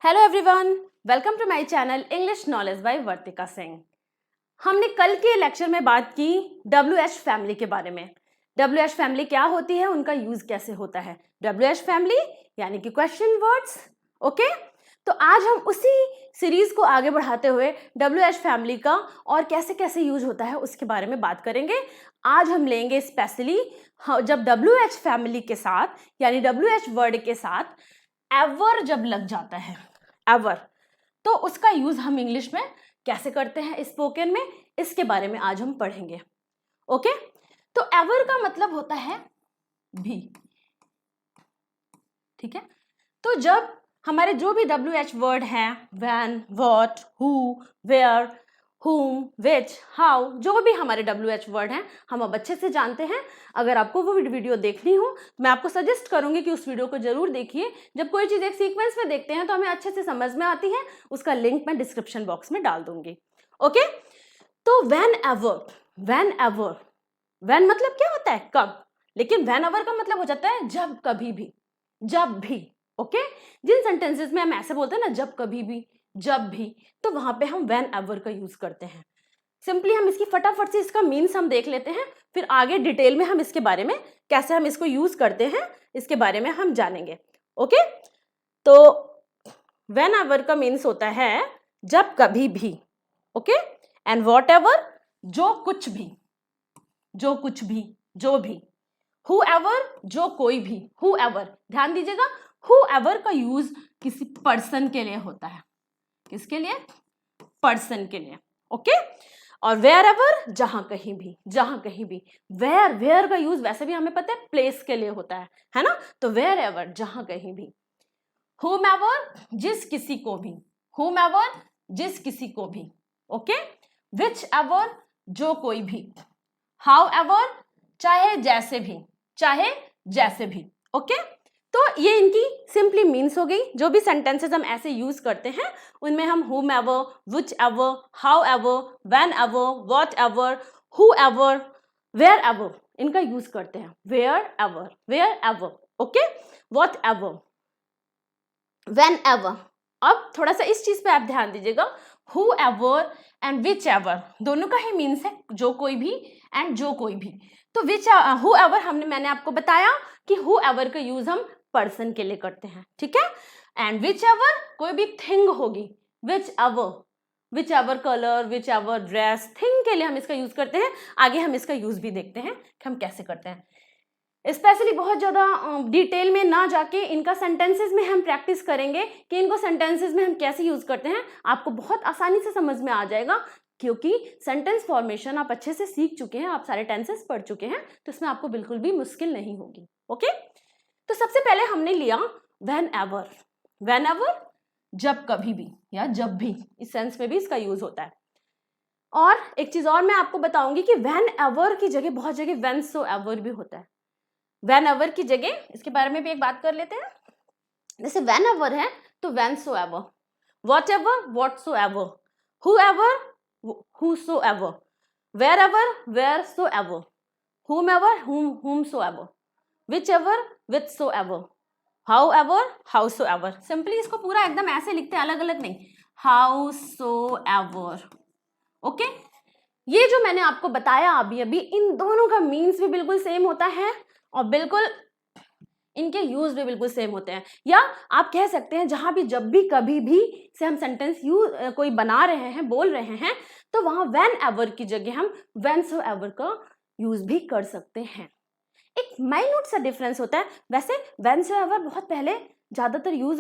Hello everyone, welcome to my channel English knowledge by Vartika Singh. हमने कल के लेक्चर में बात की WH फैमिली के बारे में। WH फैमिली क्या होती है, उनका यूज कैसे होता है। WH फैमिली यानी कि क्वेश्चन वर्ड्स। ओके, तो आज हम उसी सीरीज को आगे बढ़ाते हुए WH फैमिली का और कैसे कैसे यूज होता है उसके बारे में बात करेंगे। आज हम लेंगे स्पेशली जब WH फैमिली के साथ यानी WH वर्ड के साथ एवर जब लग जाता है, एवर, तो उसका यूज हम इंग्लिश में कैसे करते हैं स्पोकन में, इसके बारे में आज हम पढ़ेंगे। ओके, तो एवर का मतलब होता है भी। ठीक है, तो जब हमारे जो भी WH वर्ड हैं, when, what, who, where, whom, which, how, जो भी हमारे WH वर्ड हैं हम अब अच्छे से जानते हैं। अगर आपको वो वीडियो देखनी हो मैं आपको सजेस्ट करूंगी कि उस वीडियो को जरूर देखिए। जब कोई चीज़ एक सीक्वेंस में देखते हैं तो हमें अच्छे से समझ में आती है। उसका लिंक मैं डिस्क्रिप्शन बॉक्स में डाल दूंगी। ओके, तो व्हेन एवर, व्हेन मतलब क्या होता है, कब, लेकिन व्हेन एवर का मतलब हो जाता है जब कभी भी, जब भी। ओके, जिन सेंटेंसेस में हम ऐसे बोलते हैं ना जब कभी भी, जब भी, तो वहां पे हम व्हेन एवर का यूज करते हैं। सिंपली हम इसकी फटाफट से इसका मीन्स हम देख लेते हैं, फिर आगे डिटेल में हम इसके बारे में कैसे हम इसको यूज करते हैं इसके बारे में हम जानेंगे। ओके, तो व्हेन एवर का मीन्स होता है जब कभी भी। ओके, एंड वॉट एवर, जो कुछ भी, जो कुछ भी, जो भी। हु एवर, जो कोई भी, हु एवर, ध्यान दीजिएगा हु एवर का यूज किसी पर्सन के लिए होता है। किसके लिए? पर्सन के लिए। ओके, और वेयर एवर, जहां कहीं भी, जहां कहीं भी। वेयर, वेयर का यूज वैसे भी हमें पता है प्लेस के लिए होता है ना, तो वेयर एवर, जहां कहीं भी। whom एवर, जिस किसी को भी, whom एवर, जिस किसी को भी। ओके, which एवर, जो कोई भी। हाउ एवर, चाहे जैसे भी, चाहे जैसे भी। ओके, तो ये इनकी सिंपली मीन्स हो गई। जो भी सेंटेंसेस हम ऐसे यूज करते हैं उनमें हम whom ever, which ever, how ever, when ever, what ever, who ever, where ever, इनका यूज करते हैं। where ever, okay, what ever, when ever. अब थोड़ा सा इस चीज पे आप ध्यान दीजिएगा, who ever and which ever दोनों का ही मीन्स है जो कोई भी एंड जो कोई भी। तो विच, हु एवर मैंने आपको बताया कि हु एवर का यूज हम पर्सन के लिए करते हैं। ठीक है, एंड विच एवर कोई भी थिंग होगी, which ever colour, which ever dress, thing के लिए हम इसका यूज करते हैं। आगे हम इसका यूज भी देखते हैं कि हम कैसे करते हैं। स्पेशली बहुत ज़्यादा डिटेल में ना जाके इनका सेंटेंसेस में हम प्रैक्टिस करेंगे कि इनको सेंटेंसेस में हम कैसे यूज करते हैं। आपको बहुत आसानी से समझ में आ जाएगा क्योंकि सेंटेंस फॉर्मेशन आप अच्छे से सीख चुके हैं, आप सारे टेंसेस पढ़ चुके हैं, तो इसमें आपको बिल्कुल भी मुश्किल नहीं होगी। ओके, तो सबसे पहले हमने लिया व्हेन एवर, जब कभी भी या जब भी, इस सेंस में भी इसका यूज होता है। और एक चीज और मैं आपको बताऊंगी कि व्हेन एवर की जगह बहुत जगह व्हेन सो एवर भी होता है। व्हेन एवर की जगह इसके बारे में भी एक बात कर लेते हैं। जैसे व्हेन एवर है तो whensoever, whatever, whatsoever, whoever, whosoever, wherever, wheresoever, whom ever, whom so ever, whichever, whichsoever, however, howsoever. Simply इसको पूरा एकदम ऐसे लिखते हैं, अलग अलग नहीं, how so ever. Okay, ये जो मैंने आपको बताया अभी अभी, इन दोनों का मीन्स भी बिल्कुल सेम होता है और बिल्कुल इनके यूज भी बिल्कुल सेम होते हैं। या आप कह सकते हैं जहां भी जब भी कभी भी से हम सेंटेंस यूज कोई बना रहे हैं, बोल रहे हैं, तो वहां व्हेन एवर की जगह हम व्हेन सो एवर का यूज भी कर सकते हैं। एक माइन्यूट सा डिफरेंस होता है। वैसे व्हेन सो एवर बहुत पहले ज्यादातर यूज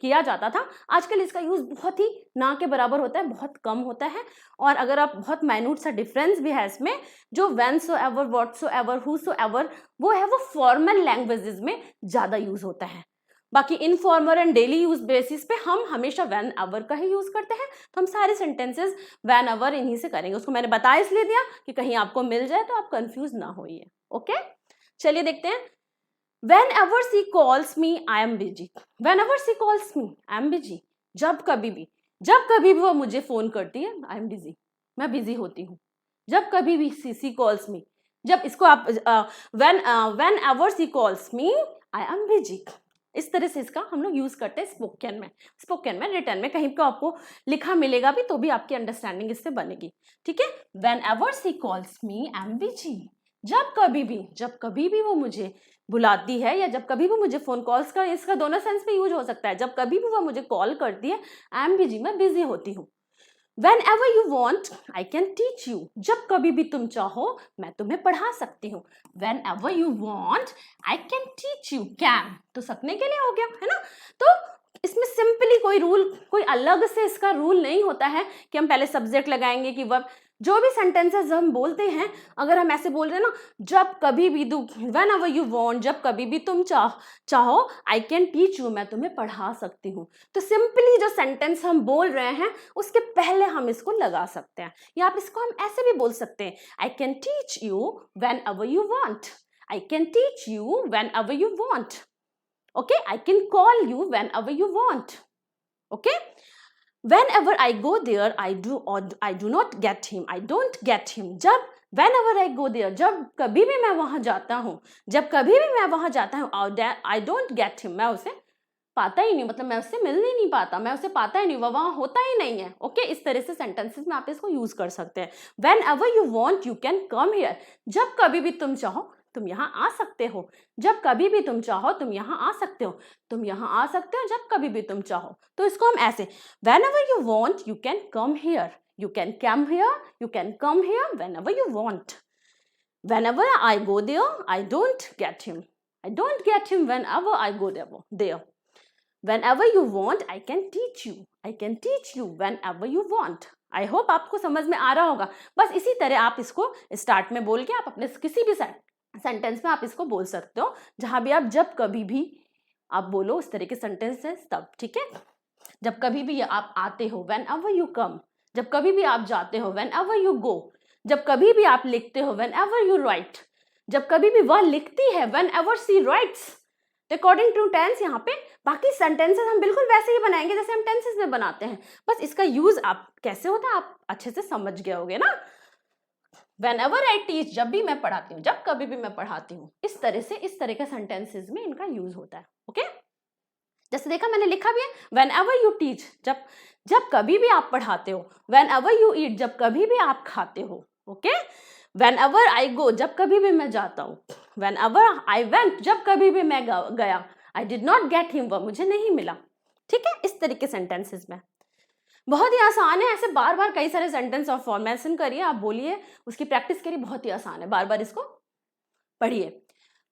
किया जाता था। आजकल इसका यूज बहुत ही ना के बराबर होता है, बहुत कम होता है। और अगर आप बहुत माइन्यूट सा डिफरेंस भी है इसमें, जो when so ever, what so ever, who so ever, वो है वो फॉर्मल लैंग्वेजेस में ज्यादा यूज होता है। बाकी informal and daily use basis पे हम हमेशा व्हेन एवर का ही यूज करते हैं। तो हम सारे सेंटेंसेस व्हेन एवर इन्हीं से करेंगे। उसको मैंने बता इसलिए दिया कि कहीं आपको मिल जाए तो आप कंफ्यूज ना होइए। ओके, चलिए देखते हैं। Whenever she calls me, I am busy. Whenever she calls me, I am busy. जब कभी भी वो मुझे फोन करती है, I am busy, मैं बिजी होती हूँ। जब कभी भी she calls me, जब इसको आप whenever she calls me, I am busy. इस तरह से इसका हम लोग यूज करते हैं स्पोकन में रिटन में कहीं पे आपको लिखा मिलेगा भी तो भी आपकी अंडरस्टैंडिंग इससे बनेगी, ठीक है। When ever she calls me I am busy, जब कभी भी वो मुझे बुलाती है या जब कभी भी मुझे फोन कॉल्स का, इसका दोनों सेंस में यूज हो सकता है, जब कभी भी वो मुझे कॉल करती है आई एम बिजी, मैं बिजी होती हूँ। Whenever you want, I can teach you. जब कभी भी तुम चाहो मैं तुम्हें पढ़ा सकती हूँ। Whenever you want, I can teach you. Can तो सकने के लिए हो गया है ना। तो इसमें सिंपली कोई अलग से इसका रूल नहीं होता है कि हम पहले सब्जेक्ट लगाएंगे कि वर्ब। जो भी सेंटेंसेस हम बोलते हैं, अगर हम ऐसे बोल रहे हैं ना, जब कभी भी वेन एवर यू वॉन्ट, जब कभी भी तुम चाहो, आई कैन टीच यू, मैं तुम्हें पढ़ा सकती हूँ। तो सिंपली जो सेंटेंस हम बोल रहे हैं उसके पहले हम इसको लगा सकते हैं, या आप इसको हम ऐसे भी बोल सकते हैं, I can teach you when ever you want, I can teach you when ever you want, okay, I can call you when ever you want, okay. Whenever I go there, I do not get him. I don't get him. जब whenever I go there, जब कभी भी मैं वहां जाता हूँ, I don't get him. मैं उसे पाता ही नहीं, मतलब मैं उससे मिल ही नहीं पाता, मैं उसे पाता ही नहीं, वो वहां होता ही नहीं है, ओके। इस तरह से सेंटेंसेस में आप इसको यूज कर सकते हैं। Whenever you want, you can come here. जब कभी भी तुम चाहो तुम यहाँ आ सकते हो, जब कभी भी तुम चाहो तुम यहाँ आ सकते हो, तुम यहाँ आ सकते हो जब कभी भी तुम चाहो। तो इसको हम ऐसे, whenever you want you can come here, you can come here, you can come here whenever you want. Whenever I go there, I don't get him. I don't get him whenever I go there. Whenever you want, I can teach you. I can teach you whenever you want. I hope आपको समझ में आ रहा होगा। बस इसी तरह आप इसको स्टार्ट में बोल के आप अपने किसी भी सेंटेंस में आप इसको बोल सकते हो, जहां भी आप जब कभी भी आप बोलो उस तरह के सेंटेंसेस तब, ठीक है। जब कभी भी आप आते हो, whenever you come, जब कभी भी आप जाते हो, whenever you go, जब कभी भी आप लिखते हो, whenever you write, जब कभी भी वह लिखती है, whenever she writes। तो अकॉर्डिंग टू टेंस यहाँ पे बाकी सेंटेंसेस हम बिल्कुल वैसे ही बनाएंगे जैसे हम टेंसेस में बनाते हैं, बस इसका यूज आप कैसे होता है आप अच्छे से समझ गए होगे ना। Whenever I teach, जब भी मैं पढ़ाती हूँ, जब कभी भी मैं पढ़ाती हूँ, इस तरह के सेंटेंसेस में इनका यूज होता है, ओके। जैसे देखा मैंने लिखा भी है, whenever you teach, जब कभी भी आप पढ़ाते हो, whenever you eat, जब कभी भी आप खाते हो, ओके। Whenever I go, जब कभी भी मैं जाता हूँ, whenever I went, जब कभी भी मैं गया, I did not get him, वह मुझे नहीं मिला, ठीक है। इस तरह के सेंटेंसेस में बहुत ही आसान है, ऐसे बार बार कई सारे सेंटेंस और फॉर्मेशन करिए, आप बोलिए, उसकी प्रैक्टिस करिए, बहुत ही आसान है, बार बार इसको पढ़िए।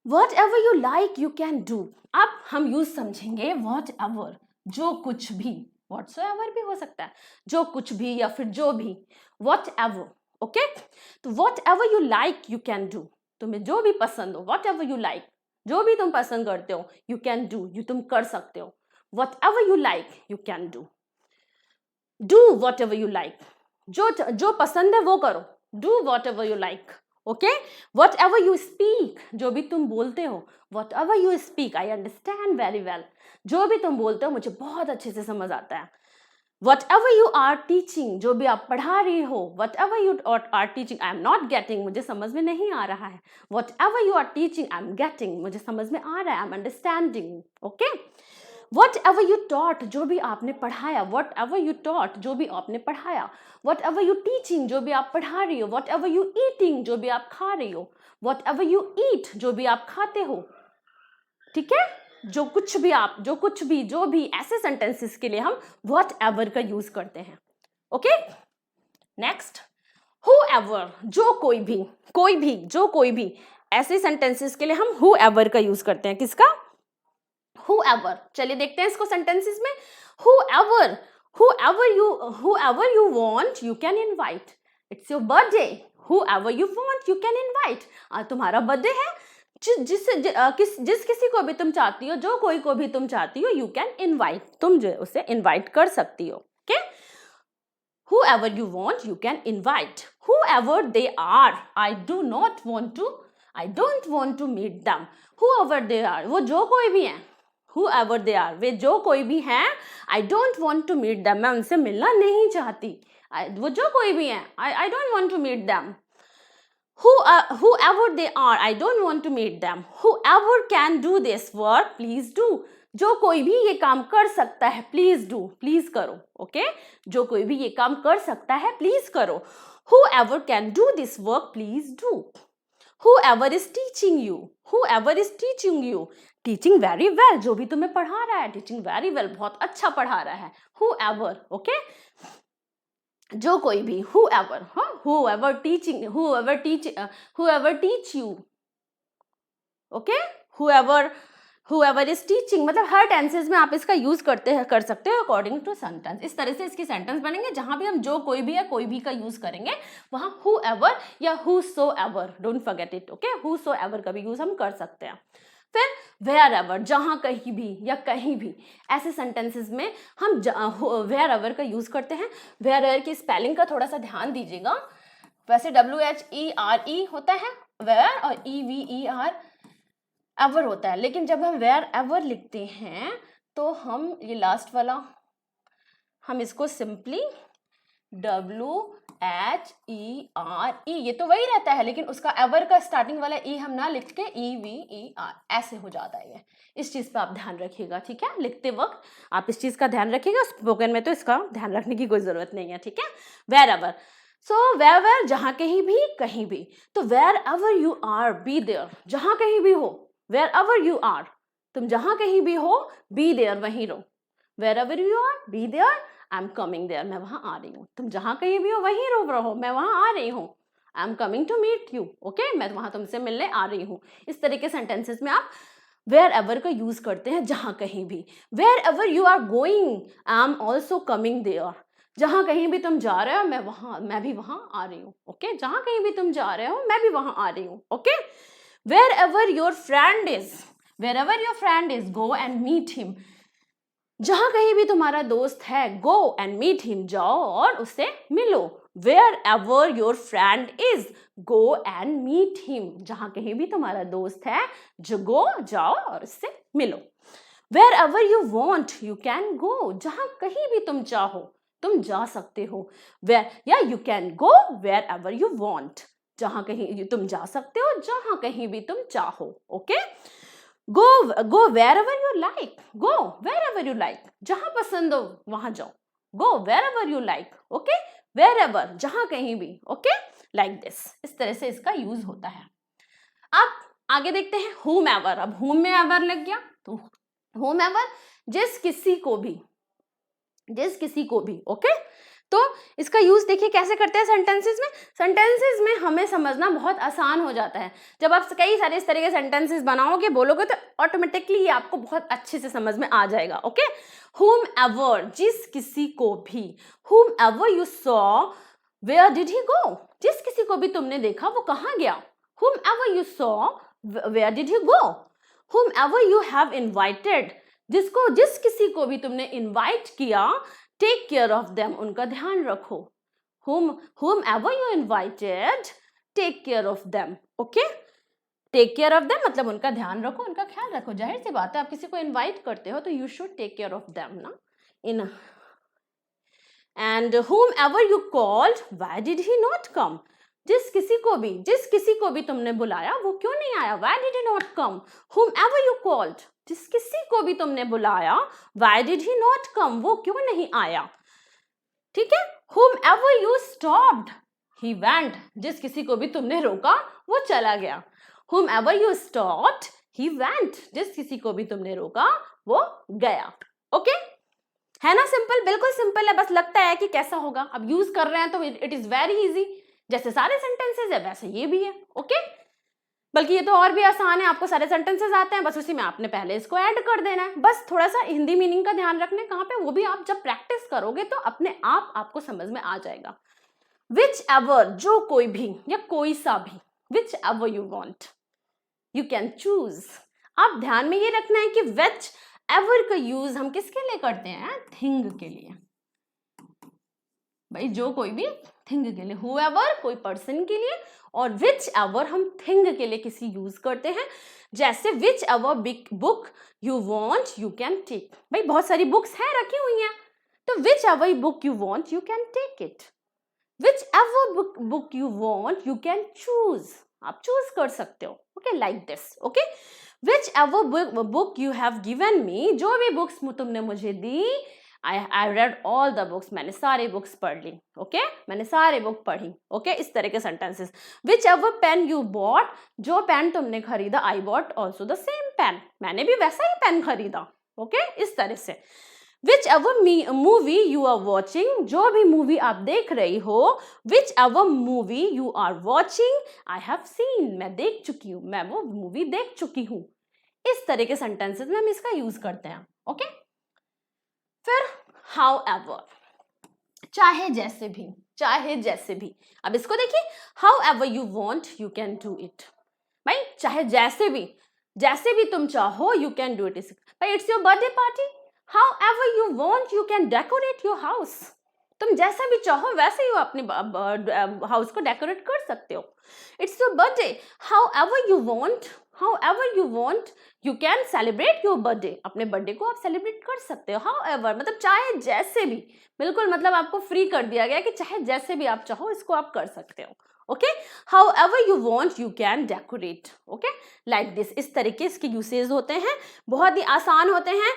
Whatever you like you can do, अब हम यूज समझेंगे whatever, जो कुछ भी, whatsoever भी हो सकता है, जो कुछ भी या फिर जो भी, whatever, ओके। तो whatever you like you can do, तुम्हें जो भी पसंद हो, whatever you like, जो भी तुम पसंद करते हो, you can do, तुम कर सकते हो, whatever you like you can do. Do whatever you like, जो पसंद है वो करो, do whatever you like, okay. Whatever you speak, जो भी तुम बोलते हो, whatever you speak, I understand very well, जो भी तुम बोलते हो मुझे बहुत अच्छे से समझ आता है। Whatever you are teaching, जो भी आप पढ़ा रही हो, whatever you are teaching, I am not getting, मुझे समझ में नहीं आ रहा है, whatever you are teaching, I am getting, मुझे समझ में आ रहा है, I am understanding, okay. Whatever you taught, जो भी आपने पढ़ाया, whatever you taught, जो भी आपने पढ़ाया, whatever you teaching, जो भी आप पढ़ा रही हो, whatever you eating, जो भी आप खा रही हो, whatever you eat, जो भी आप खाते हो, ठीक है। जो भी ऐसे सेंटेंसेस के लिए हम whatever का यूज करते हैं, ओके। नेक्स्ट, whoever, जो कोई भी, ऐसे सेंटेंसेस के लिए हम whoever का यूज करते हैं। किसका? whoever। चलिए देखते हैं इसको सेंटेंसेस में। whoever you want you can invite, it's your birthday, whoever you want you can invite, आज तुम्हारा बर्थडे है, जिस किसी को भी तुम चाहती हो, जो कोई को भी तुम चाहती हो, you can invite, तुम जो उसे इनवाइट कर सकती हो, okay? whoever you want you can invite, whoever they are, I don't want to meet them, whoever they are, वो जो कोई भी हैं, whoever they are, वे जो कोई भी हैं, I don't want to meet them, मैं उनसे मिलना नहीं चाहती, वो जो कोई भी हैं, I don't want to meet them, whoever they are, I don't want to meet them, whoever can do this work, please do, जो कोई भी ये काम कर सकता है, प्लीज डू, प्लीज करो, ओके जो कोई भी ये काम कर सकता है प्लीज करो। whoever can do this work please do। whoever is teaching you, whoever is teaching you, teaching very well, जो भी तुम्हें पढ़ा रहा है, teaching very well, बहुत अच्छा पढ़ा रहा है, whoever, ओके जो कोई भी, whoever, हाँ whoever teaching, whoever teach you, okay whoever is teaching, मतलब हर टेंसेस में आप इसका यूज कर सकते हो अकॉर्डिंग टू सेंटेंस। इस तरह से इसके सेंटेंस बनेंगे जहां भी हम जो कोई भी या कोई भी का यूज करेंगे वहां whoever या whosoever, don't forget it, okay whosoever का भी यूज हम कर सकते हैं। फिर wherever, जहां कहीं भी या कहीं भी, ऐसे सेंटेंसेस में हम wherever का यूज करते हैं। wherever की स्पेलिंग का थोड़ा सा ध्यान दीजिएगा, वैसे WHERE होता है where और EVER एवर होता है, लेकिन जब हम वेयर एवर लिखते हैं तो हम ये लास्ट वाला हम इसको सिंपली WHERE, ये तो वही रहता है लेकिन उसका एवर का स्टार्टिंग वाला ई हम ना लिख के EVER ऐसे हो जाता है। ये इस चीज पे आप ध्यान रखिएगा, ठीक है, लिखते वक्त आप इस चीज का ध्यान रखिएगा। स्पोकन में तो इसका ध्यान रखने की कोई जरूरत नहीं है, ठीक है। वेयर एवर, सो वेयर जहां कहीं भी, तो wherever you are be there, जहां कहीं भी हो, wherever you are, तुम जहां कहीं भी हो, be there, वहीं रहो। wherever you are, be there, I'm coming there, मैं वहां आ रही हूँ। तुम जहां कहीं भी हो वहीं रहो, मैं वहां आ रही हूँ। I'm coming to meet you, okay, मैं वहां तुमसे मिलने आ रही हूँ। इस तरह के सेंटेंसेस में आप wherever का यूज करते हैं, जहां कहीं भी। wherever you are going, I'm also coming there, जहां कहीं भी तुम जा रहे हो मैं भी वहां आ रही हूँ, ओके जहां कहीं भी तुम जा रहे हो मैं भी वहां आ रही हूँ, okay. wherever your friend is, go and meet him, जहां कहीं भी तुम्हारा दोस्त है, go and meet him, जाओ और उससे मिलो। wherever your friend is, go and meet him, जहां कहीं भी तुम्हारा दोस्त है, जाओ और उससे मिलो। wherever you want, you can go, जहां कहीं भी तुम चाहो तुम जा सकते हो। you can go wherever you want, जहां कहीं तुम जा सकते हो, जहां कहीं भी तुम चाहो, okay. go wherever you like, go wherever you like, जहां पसंद हो वहां जाओ, go wherever you like, okay wherever, जहां कहीं भी, ओके like this, इस तरह से इसका यूज होता है। अब आगे देखते हैं whomever। अब whomever लग गया तो whomever जिस किसी को भी, ओके तो इसका यूज देखिए कैसे करते हैं सेंटेंसेस में हमें समझना बहुत आसान हो जाता है। जब आप कई सारे इस तरह के सेंटेंसेस बनाओगे बोलोगे तो ऑटोमेटिकली ये आपको बहुत अच्छे से समझ में आ जाएगा, ओके। whomever जिस किसी को भी, whomever you saw, where did he go, जिस किसी को भी तुमने देखा वो कहाँ गया। whomever you saw, where did he go। whomever you have invited, जिस किसी को भी तुमने इनवाइट किया, टेक केयर ऑफ देम, उनका ध्यान रखो। whomever you invited, take care of them, okay take care of them मतलब उनका ध्यान रखो, उनका ख्याल रखो। जाहिर सी बात है आप किसी को इनवाइट करते हो तो you should take care of them ना। And whomever you called, why did he not come, जिस किसी को भी तुमने बुलाया वो क्यों नहीं आया, why did he not come। whomever you called, जिस किसी को भी तुमने बुलाया, why did he not come, वो क्यों नहीं आया, ठीक है। whomever you stopped, he went, जिस किसी को भी तुमने रोका वो चला गया। whomever you stopped, he went, जिस किसी को भी तुमने रोका वो गया, ओके है ना। सिंपल, बिल्कुल सिंपल है, बस लगता है कि कैसा होगा। अब यूज कर रहे हैं तो इट इज वेरी इजी, जैसे सारे सेंटेंसेस है वैसे ये भी है, ओके बल्कि ये तो और भी आसान है, आपको सारे सेंटेंसेस आते हैं, बस उसी में आपने पहले इसको ऐड कर देना है। बस थोड़ा सा हिंदी मीनिंग का ध्यान रखना है कहाँ पे, वो भी आप जब प्रैक्टिस करोगे तो अपने आप आपको समझ में आ जाएगा। विच एवर जो कोई भी या कोई सा भी, which ever you want you can choose. आप ध्यान में ये रखना है कि विच एवर का यूज हम किसके लिए करते हैं, थिंग के लिए, भाई जो कोई भी थिंग के लिए, whoever कोई पर्सन के लिए और विच एवर हम थिंग के लिए किसी यूज करते हैं। जैसे whichever book you want you can take, भाई बहुत सारी बुक्स हैं रखी हुई हैं तो whichever book you want you can take it, whichever book you want you can choose, आप चूज कर सकते हो, okay like this, okay whichever book you have given me, जो भी बुक्स तुमने मुझे दी, I read all the books, मैंने सारी बुक्स पढ़ ली, ओके मैंने सारे बुक पढ़ी, ओके इस तरह के sentences. Whichever pen you bought, जो पेन तुमने खरीदा, I bought also the same pen, मैंने भी वैसा ही पेन खरीदा, ओके इस तरह से। Whichever movie you are watching, जो भी मूवी आप देख रही हो, whichever movie you are watching, I have seen, मैं देख चुकी हूँ, मैं वो मूवी देख चुकी हूँ। इस तरह के सेंटेंसेस में हम इसका यूज करते हैं, ओके। फिर however, चाहे जैसे भी, चाहे जैसे भी। अब इसको देखिए, however you want you can do it, भाई चाहे जैसे भी तुम चाहो you can do it। भाई it's your birthday party, however you want you can decorate your house, तुम जैसा भी चाहो वैसे ही वो अपने हाउस को डेकोरेट कर सकते हो। It's your birthday, however you want you can celebrate your birthday, अपने बर्थडे को आप सेलिब्रेट कर सकते हो। however मतलब चाहे जैसे भी, बिल्कुल मतलब आपको फ्री कर दिया गया कि चाहे जैसे भी आप चाहो इसको आप कर सकते हो, okay. however you want you can decorate, okay like this. इस तरीके इसके यूसेज होते हैं, बहुत ही आसान होते हैं।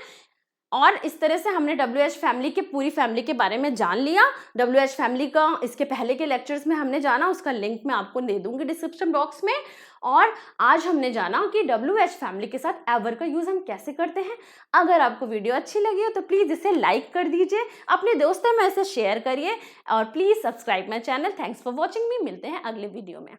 और इस तरह से हमने WH फैमिली के पूरी फैमिली के बारे में जान लिया। WH फैमिली का इसके पहले के लेक्चर्स में हमने जाना, उसका लिंक मैं आपको दे दूंगी डिस्क्रिप्शन बॉक्स में। और आज हमने जाना कि WH फैमिली के साथ एवर का यूज हम कैसे करते हैं। अगर आपको वीडियो अच्छी लगी हो तो प्लीज़ इसे लाइक कर दीजिए, अपने दोस्तों में इसे शेयर करिए और please subscribe my channel. Thanks for watching मी, मिलते हैं अगले वीडियो में।